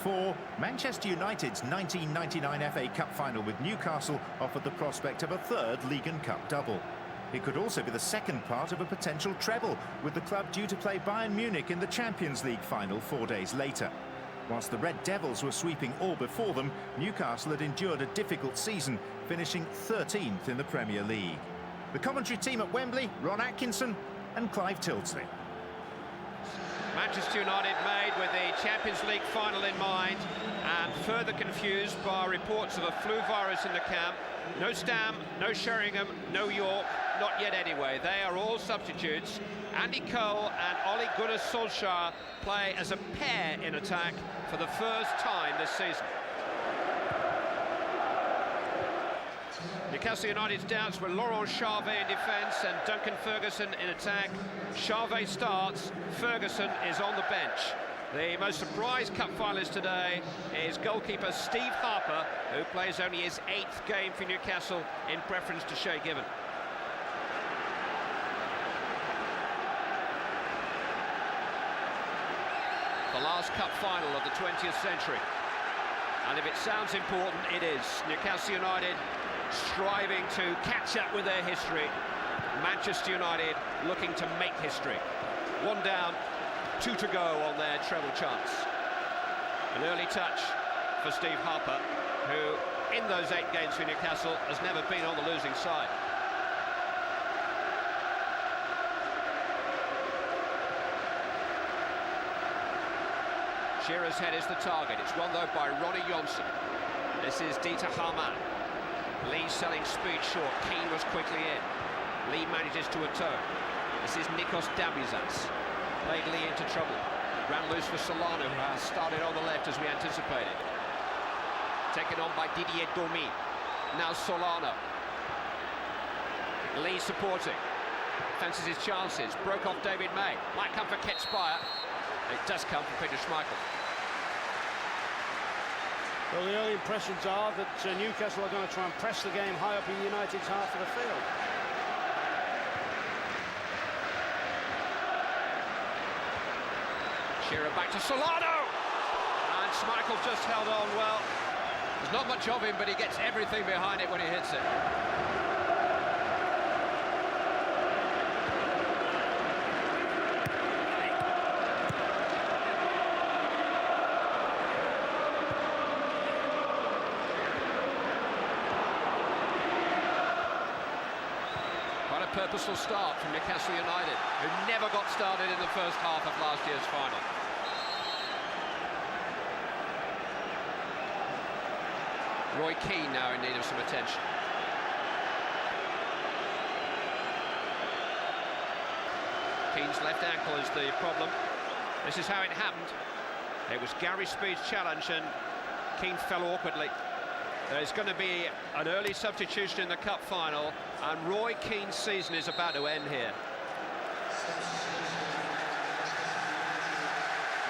2004, Manchester United's 1999 FA Cup final with Newcastle offered the prospect of a third League and Cup double. It could also be the second part of a potential treble, with the club due to play Bayern Munich in the Champions League final 4 days later. Whilst the Red Devils were sweeping all before them, Newcastle had endured a difficult season, finishing 13th in the Premier League. The commentary team at Wembley, Ron Atkinson and Clive Tildesley. Manchester United made with the Champions League final in mind, and further confused by reports of a flu virus in the camp. No Stam, no Sheringham, no York, not yet anyway. They are all substitutes. Andy Cole and Ole Gunnar Solskjaer play as a pair in attack for the first time this season. Newcastle United's doubts were Laurent Charvet in defence and Duncan Ferguson in attack. Charvet starts, Ferguson is on the bench. The most surprise cup finalist today is goalkeeper Steve Harper, who plays only his 8th game for Newcastle in preference to Shay Given. The last cup final of the 20th century. And if it sounds important, it is. Newcastle United striving to catch up with their history. Manchester United looking to make history. 1 down, 2 to go on their treble chance. An early touch for Steve Harper, who in those 8 games for Newcastle has never been on the losing side. Shearer's head is the target. It's won though by Ronnie Johnson. This is Dieter Hamann. Lee selling speed short. Keane was quickly in. Lee manages to atone. This is Nikos Dambizas. Played Lee into trouble. Ran loose for Solano, who has started on the left as we anticipated. Taken on by Didier Domi. Now Solano. Lee supporting. Fancies his chances. Broke off David May. Might come for Ket Spire. It does come from Peter Schmeichel. Well, the early impressions are that Newcastle are going to try and press the game high up in United's half of the field. Shearer back to Solano! And Schmeichel just held on well. There's not much of him, but he gets everything behind it when he hits it. Purposeful start from Newcastle United, who never got started in the first half of last year's final. Roy Keane now in need of some attention. Keane's left ankle is the problem. This is how it happened. It was Gary Speed's challenge and Keane fell awkwardly. There's going to be an early substitution in the cup final, and Roy Keane's season is about to end here.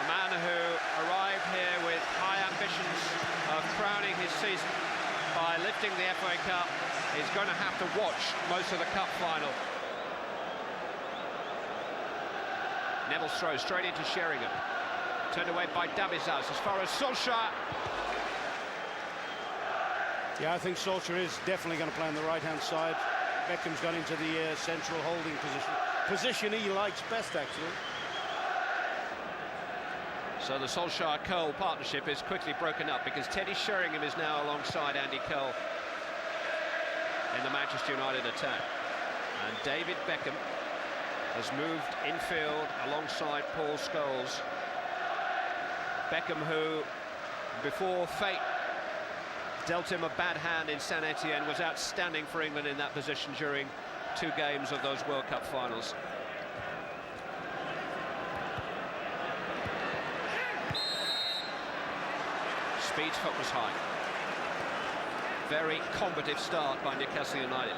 The man who arrived here with high ambitions of crowning his season by lifting the FA Cup is going to have to watch most of the cup final. Neville's throw straight into Sheringham. Turned away by Dambizas as far as Solskjaer. Yeah, I think Solskjaer is definitely going to play on the right-hand side. Beckham's gone into the central holding position he likes best, actually. So the Solskjaer-Cole partnership is quickly broken up because Teddy Sheringham is now alongside Andy Cole in the Manchester United attack. And David Beckham has moved infield alongside Paul Scholes. Beckham, who before fate dealt him a bad hand in Saint Etienne, was outstanding for England in that position during 2 games of those World Cup finals. Speed's foot was high. Very combative start by Newcastle United.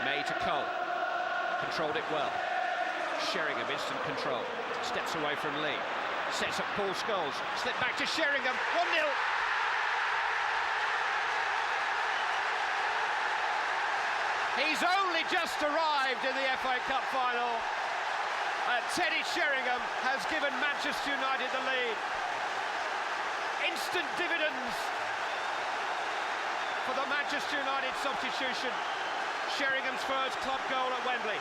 May to Cole. Controlled it well. Sheringham, instant control. Steps away from Lee. Sets up Paul Scholes. Slip back to Sheringham. 1-0. He's has only just arrived in the FA Cup final. And Teddy Sheringham has given Manchester United the lead. Instant dividends for the Manchester United substitution. Sheringham's first club goal at Wembley.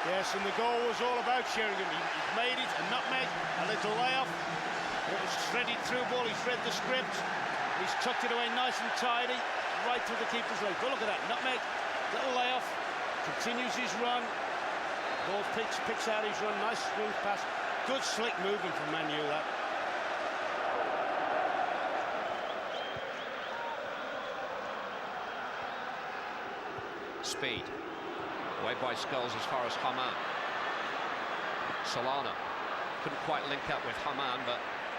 Yes, and the goal was all about Sheringham. He's made it, a nutmeg, a little layoff. It was threaded through ball, he's read the script. He's tucked it away nice and tidy, right through the keeper's leg. But look at that, nutmeg, little layoff, continues his run. Ball picks out his run, nice smooth pass. Good slick movement from Man U, that. Speed. Away by Scholes as far as Haman. Solana couldn't quite link up with Haman, but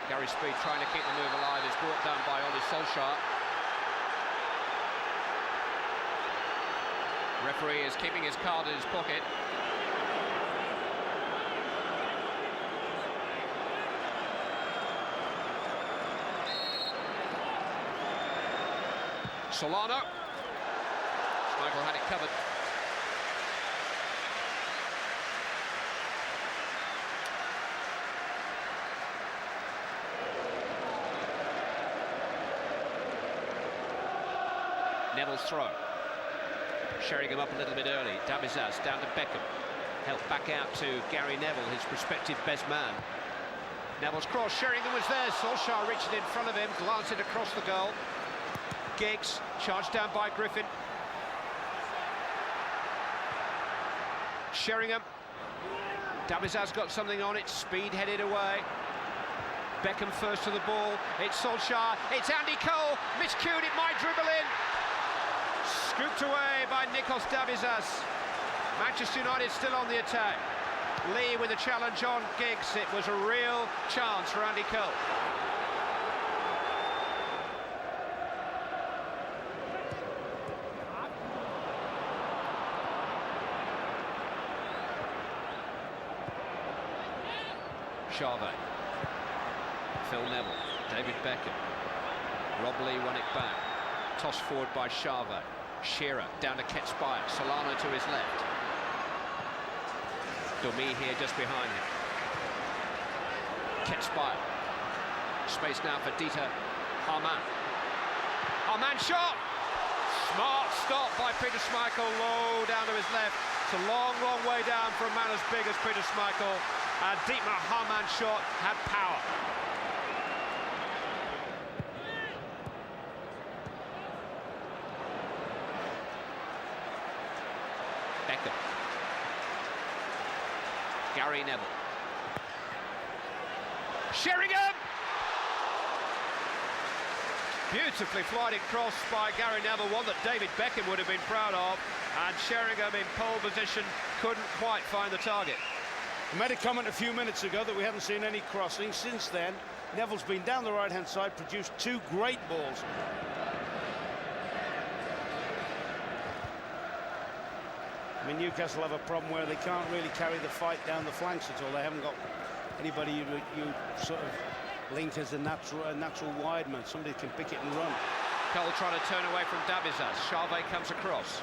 Gary Speed trying to keep the move alive is brought down by Ole Solskjaer. Referee is keeping his card in his pocket. Solana. Michael had it covered. Neville's throw. Sheringham up a little bit early. Dabizas down to Beckham. Helped back out to Gary Neville, his prospective best man. Neville's cross. Sheringham was there. Solskjaer reached it in front of him, glanced it across the goal. Giggs charged down by Griffin. Sheringham. Dabizas got something on it. Speed headed away. Beckham first to the ball. It's Solskjaer. It's Andy Cole. Miscued. It might dribble in. Scooped away by Nikos Dabizas. Manchester United still on the attack. Lee with a challenge on Giggs. It was a real chance for Andy Cole. Charvet. Phil Neville. David Beckham. Rob Lee won it back. Tossed forward by Charvet. Shearer down to Ketspire. Solana to his left. Domi here just behind him. Ketspire. Space now for Dieter Hamann. Hamann shot! Smart stop by Peter Schmeichel, low down to his left. It's a long, long way down for a man as big as Peter Schmeichel. And Dietmar Hamann's shot had power. Beckham. Gary Neville. Sheringham! Beautifully flighted cross by Gary Neville, one that David Beckham would have been proud of. And Sheringham in pole position couldn't quite find the target. I made a comment a few minutes ago that we haven't seen any crossing. Since then, Neville's been down the right-hand side, produced two great balls. I mean, Newcastle have a problem where they can't really carry the fight down the flanks at all. They haven't got anybody you sort of link as a natural wide man, somebody who can pick it and run. Cole trying to turn away from Dabizas. Charvet comes across.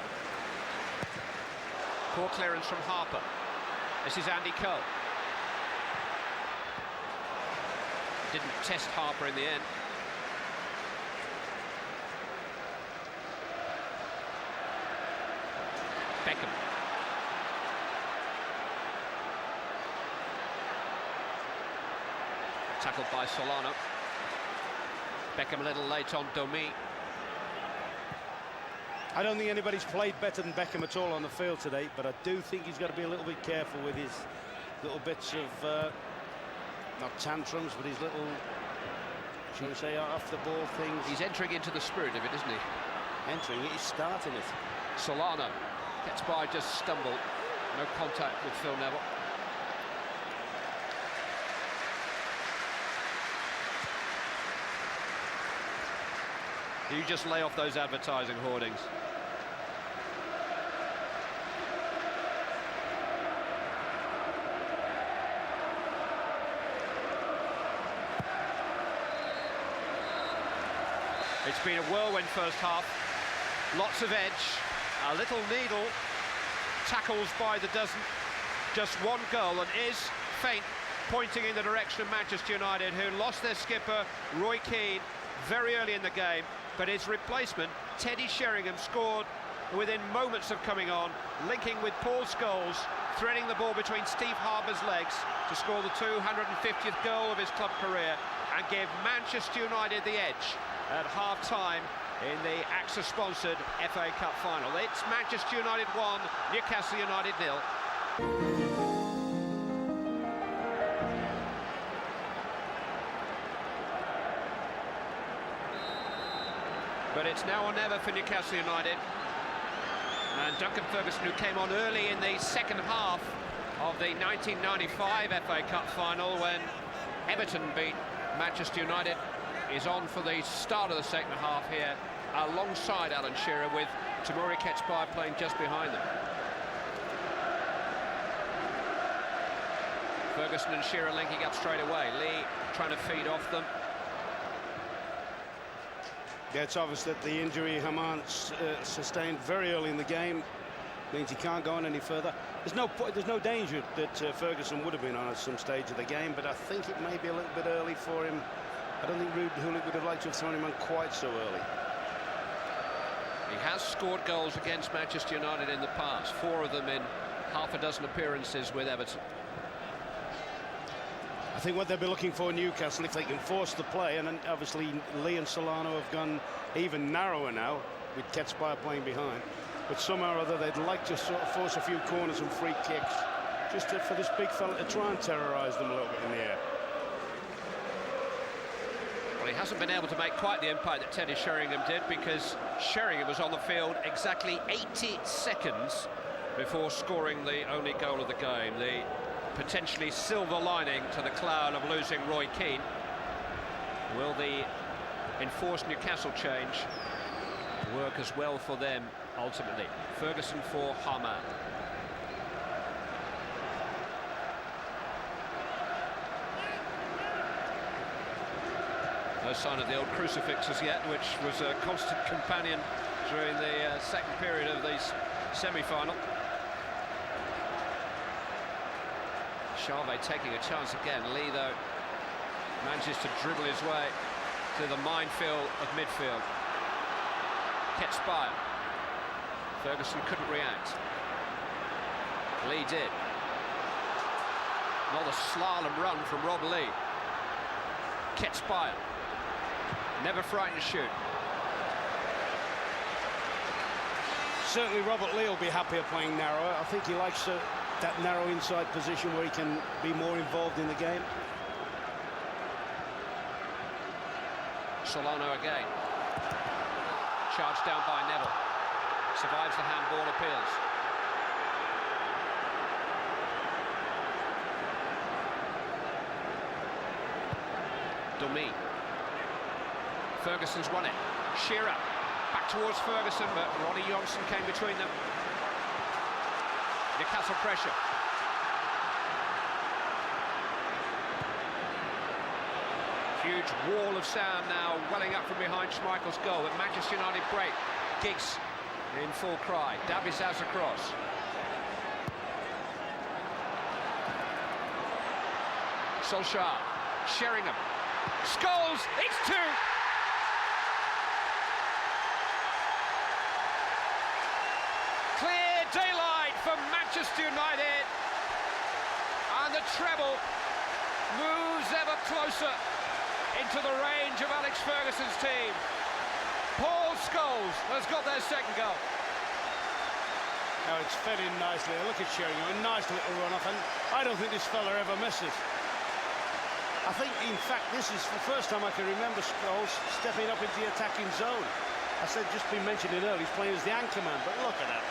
Poor clearance from Harper. This is Andy Cole. Didn't test Harper in the end. Beckham. Tackled by Solana. Beckham a little late on Domi. I don't think anybody's played better than Beckham at all on the field today, but I do think he's got to be a little bit careful with his little bits of, not tantrums, but his little, shall we say, off-the-ball things. He's entering into the spirit of it, isn't he? Entering it, he's starting it. Solana gets by, just stumbled. No contact with Phil Neville. You just lay off those advertising hoardings. It's been a whirlwind first half. Lots of edge, a little needle, tackles by the dozen, just one goal, and is faint, pointing in the direction of Manchester United, who lost their skipper, Roy Keane, very early in the game, but his replacement, Teddy Sheringham, scored within moments of coming on, linking with Paul Scholes, threading the ball between Steve Harper's legs to score the 250th goal of his club career and give Manchester United the edge at half-time in the AXA-sponsored FA Cup final. It's Manchester United 1, Newcastle United 0. But it's now or never for Newcastle United. And Duncan Ferguson, who came on early in the second half of the 1995 FA Cup final when Everton beat Manchester United, is on for the start of the second half here alongside Alan Shearer, with Tamori Ketspire playing just behind them. Ferguson and Shearer linking up straight away. Lee trying to feed off them. Yeah, it's obvious that the injury Haman sustained very early in the game means he can't go on any further. There's no danger that Ferguson would have been on at some stage of the game, but I think it may be a little bit early for him. I don't think Ruud Gullit would have liked to have thrown him on quite so early. He has scored goals against Manchester United in the past, 4 of them in half a dozen appearances with Everton. I think what they'll be looking for Newcastle, if they can force the play, and then obviously Lee and Solano have gone even narrower now with Ketspire playing behind, but somehow or other they'd like to sort of force a few corners and free kicks just for this big fella to try and terrorise them a little bit in the air. Well, he hasn't been able to make quite the impact that Teddy Sheringham did, because Sheringham was on the field exactly 80 seconds before scoring the only goal of the game, the potentially silver lining to the cloud of losing Roy Keane. Will the enforced Newcastle change work as well for them ultimately? Ferguson for Haman. No sign of the old crucifix as yet, which was a constant companion during the second period of the semi-final. Charvet taking a chance again. Lee, though, manages to dribble his way to the minefield of midfield. Ketspire. Ferguson couldn't react. Lee did. Another slalom run from Rob Lee. Ketspire. Never frightened to shoot. Certainly Robert Lee will be happier playing narrower. I think he likes that narrow inside position where he can be more involved in the game. Solano again. Charged down by Neville. Survives the handball, appeals. Domi. Ferguson's won it. Shearer back towards Ferguson, but Ronnie Johnson came between them. Newcastle pressure. Huge wall of sound now welling up from behind Schmeichel's goal, but Manchester United break. Giggs in full cry. Dabizaz across. Solskjaer. Sheringham. Scholes. It's 2. Clear daylight for Manchester United, and the treble moves ever closer into the range of Alex Ferguson's team. Paul Scholes has got their second goal. Now it's fed in nicely. Look at Sheringham, a nice little run-off, and I don't think this fella ever misses. I think, in fact, this is the first time I can remember Scholes stepping up into the attacking zone. I said, just been mentioned it earlier, he's playing as the anchor man, but look at that.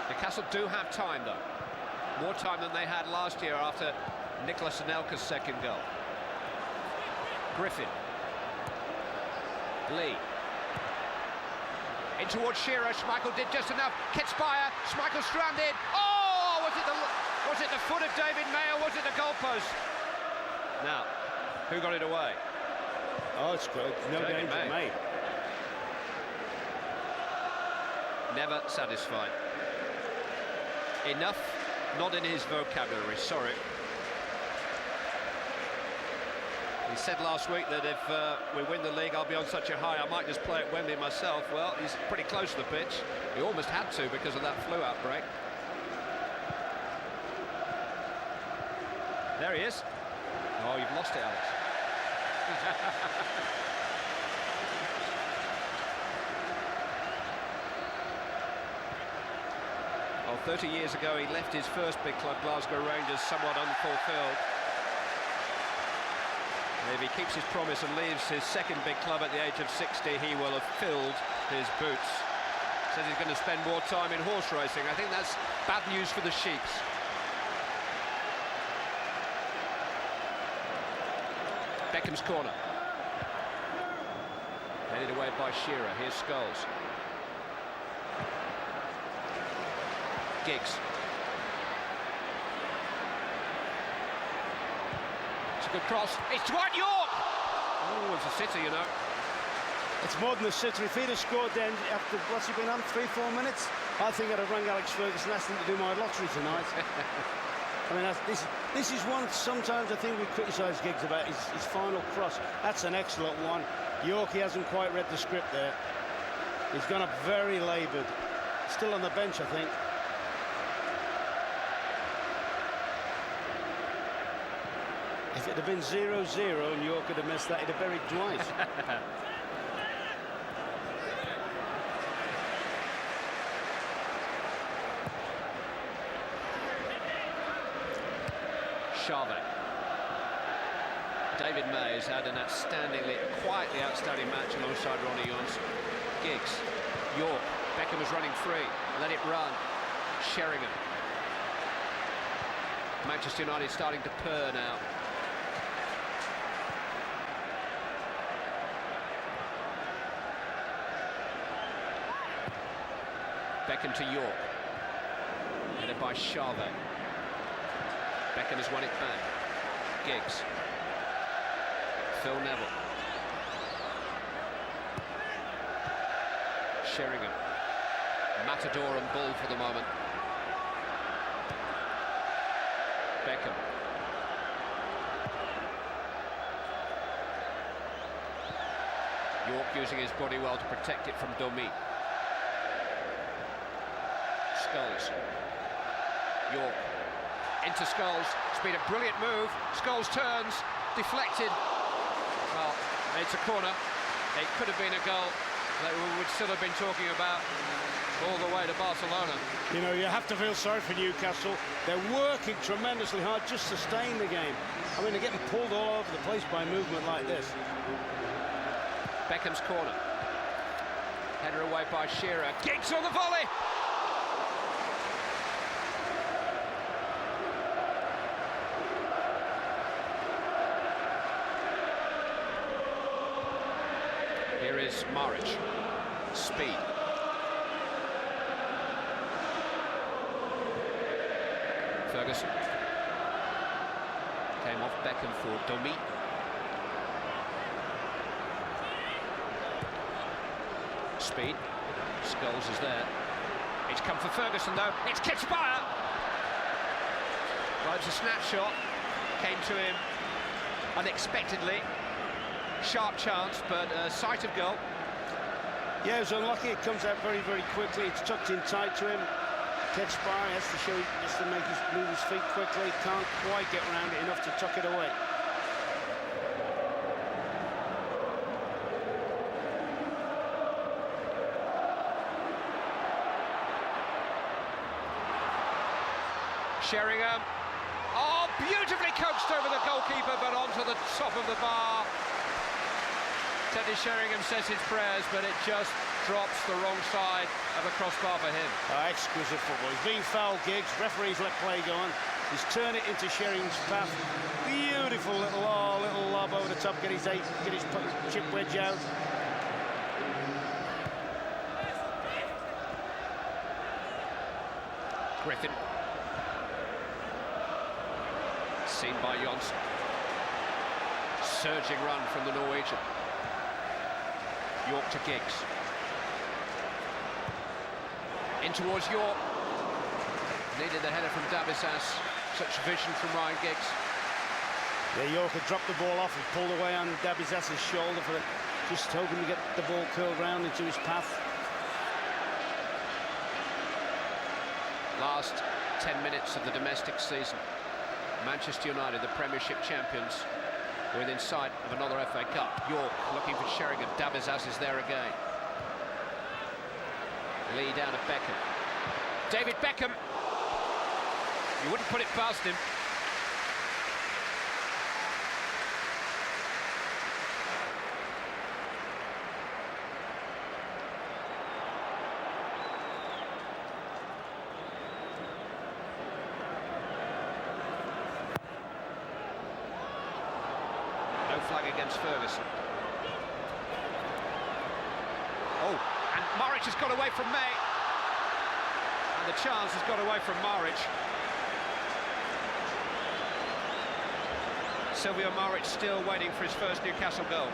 Newcastle do have time, though. More time than they had last year after Nicolas Anelka's second goal. Griffin. Lee. In towards Shearer. Schmeichel did just enough. Ketspire. Schmeichel stranded. Oh, was Was it the foot of David May or was it the goalpost? Now, who got it away? Oh, it's good. No David danger, May. mate. Never satisfied. Enough, not in his vocabulary, sorry. He said last week that if we win the league, I'll be on such a high, I might just play at Wembley myself. Well, he's pretty close to the pitch. He almost had to because of that flu outbreak. There he is. Oh, you've lost it, Alex. Well, 30 years ago, he left his first big club, Glasgow Rangers, somewhat unfulfilled. If he keeps his promise and leaves his second big club at the age of 60, he will have filled his boots. Says he's going to spend more time in horse racing. I think that's bad news for the Sheeps. Beckham's corner. Headed away by Shearer. Here's Scholes. Giggs. It's a good cross. It's Dwight York! Oh, it's a sitter, you know. It's more than a sitter. If he'd have scored then after, what's he been on, 3-4 minutes? I think I'd have rang Alex Ferguson, asked him to do my lottery tonight. I mean, this is one sometimes I think we criticise Giggs about his final cross. That's an excellent one. York, he hasn't quite read the script there. He's gone up very laboured. Still on the bench, I think. If it had been 0-0 and York had have missed that, he'd have buried Dwight. Charvet. David May has had an quietly outstanding match alongside Ronnie Jones. Giggs. York. Beckham was running free. Let it run. Sheringham. Manchester United starting to purr now. Beckham to York. Headed by Charvet. Beckham has won it back. Giggs. Phil Neville. Sheringham. Matador and Bull for the moment. Beckham. York using his body well to protect it from Domi. Scholes. York. Into Scholes. It's been a brilliant move. Scholes turns. Deflected. Well, it's a corner. It could have been a goal that we would still have been talking about all the way to Barcelona. You know, you have to feel sorry for Newcastle. They're working tremendously hard just to stay in the game. I mean, they're getting pulled all over the place by movement like this. Beckham's corner. Header away by Shearer. Giggs on the volley! Here is Maric. Speed. Ferguson. Came off Beckham for Domi. Speed. Scholes is there. It's come for Ferguson though. It's Kitspire. Well, it's a snapshot. Came to him unexpectedly. Sharp chance, but sight of goal. Yeah, it was unlucky. It comes out very, very quickly. It's tucked in tight to him. Kitspire has to show, has to move his feet quickly. Can't quite get around it enough to tuck it away. Sheringham. Oh, beautifully coached over the goalkeeper, but onto the top of the bar. Teddy Sheringham says his prayers, but it just drops the wrong side of a crossbar for him. Exquisite football. He's being fouled, Giggs. Referee's let play go on. He's turned it into Sheringham's path. Beautiful little lob over the top. Get his chip wedge out. Griffin. Seen by Jonsson. Surging run from the Norwegian. York to Giggs. In towards York. Needed the header from Dabizas. Such vision from Ryan Giggs. Yeah, York had dropped the ball off and pulled away on Dabizas' shoulder for it. Just hoping to get the ball curled round into his path. Last 10 minutes of the domestic season. Manchester United, the Premiership champions, within sight of another FA Cup. York looking for Sheringham. Dabizas is there again. Lee down to Beckham. David Beckham. You wouldn't put it past him. Flag against Ferguson. Oh, and Maric has got away from May. And the chance has got away from Maric. Silvio Maric still waiting for his first Newcastle goal.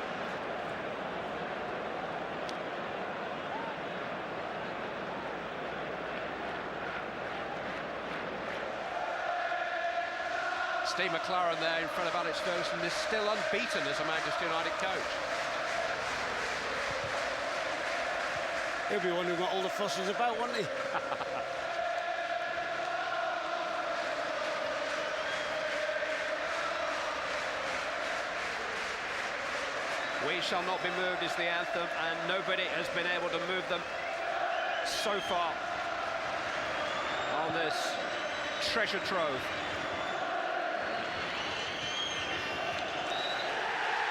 Steve McLaren there in front of Alex Ferguson is still unbeaten as a Manchester United coach. He'll be wondering what all the fuss is about, won't he? We shall not be moved is the anthem, and nobody has been able to move them so far on this treasure trove.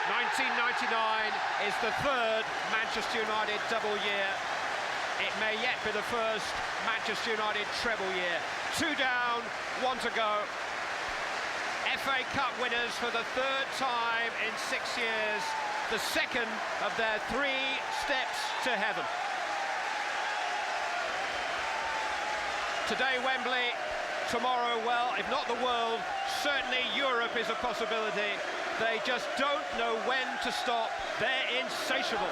1999 is the third Manchester United double year. It may yet be the first Manchester United treble year. 2 down, 1 to go. FA Cup winners for the third time in 6 years. The second of their 3 steps to heaven. Today Wembley, tomorrow, well, if not the world, certainly Europe is a possibility. They just don't know when to stop. They're insatiable.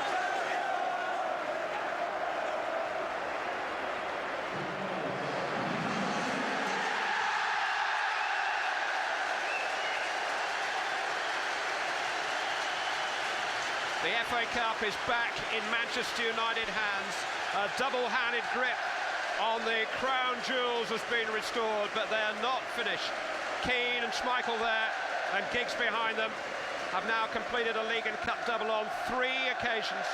The FA Cup is back in Manchester United hands. A double-handed grip on the crown jewels has been restored, but they're not finished. Keane and Schmeichel there, and Giggs behind them, have now completed a League and Cup double on 3 occasions.